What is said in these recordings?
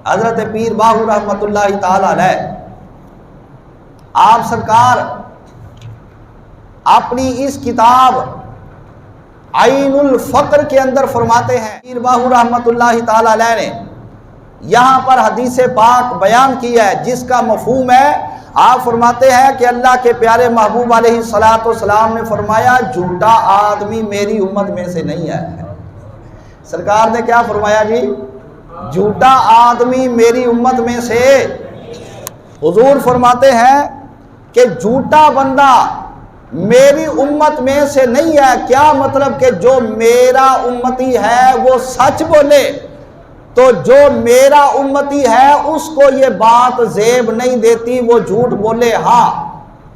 حضرت پیر باہو رحمۃ اللہ تعالی علیہ، آپ سرکار اپنی اس کتاب عین الفقر کے اندر فرماتے ہیں، پیر باہو رحمۃ اللہ تعالی علیہ نے یہاں پر حدیث پاک بیان کی ہے جس کا مفہوم ہے، آپ فرماتے ہیں کہ اللہ کے پیارے محبوب علیہ الصلوۃ والسلام نے فرمایا جھوٹا آدمی میری امت میں سے نہیں ہے۔ سرکار نے کیا فرمایا جی؟ جھوٹا آدمی میری امت میں سے۔ حضور فرماتے ہیں کہ جھوٹا بندہ میری امت میں سے نہیں ہے، کیا مطلب کہ جو میرا امتی ہے وہ سچ بولے، تو جو میرا امتی ہے اس کو یہ بات زیب نہیں دیتی وہ جھوٹ بولے۔ ہاں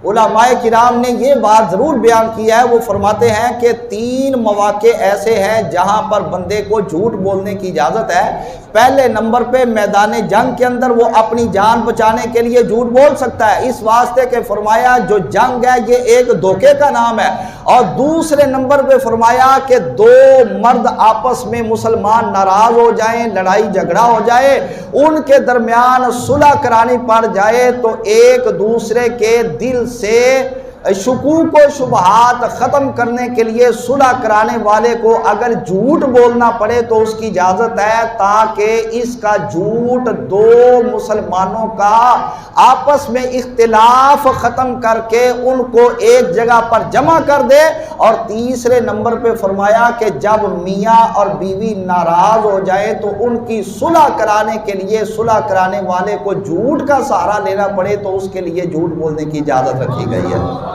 علماء کرام نے یہ بات ضرور بیان کی ہے، وہ فرماتے ہیں کہ 3 مواقع ایسے ہیں جہاں پر بندے کو جھوٹ بولنے کی اجازت ہے۔ پہلے نمبر پہ میدان جنگ کے اندر وہ اپنی جان بچانے کے لیے جھوٹ بول سکتا ہے، اس واسطے کہ فرمایا جو جنگ ہے یہ ایک دھوکے کا نام ہے۔ اور دوسرے نمبر پہ فرمایا کہ 2 مرد آپس میں مسلمان ناراض ہو جائیں، لڑائی جھگڑا ہو جائے، ان کے درمیان صلح کرانی پڑ جائے تو ایک دوسرے کے دل سے شکوک و شبہات ختم کرنے کے لیے صلح کرانے والے کو اگر جھوٹ بولنا پڑے تو اس کی اجازت ہے، تاکہ اس کا جھوٹ 2 مسلمانوں کا آپس میں اختلاف ختم کر کے ان کو ایک جگہ پر جمع کر دے۔ اور تیسرے نمبر پہ فرمایا کہ جب میاں اور بیوی ناراض ہو جائے تو ان کی صلح کرانے کے لیے صلح کرانے والے کو جھوٹ کا سہارا لینا پڑے تو اس کے لیے جھوٹ بولنے کی اجازت رکھی گئی ہے۔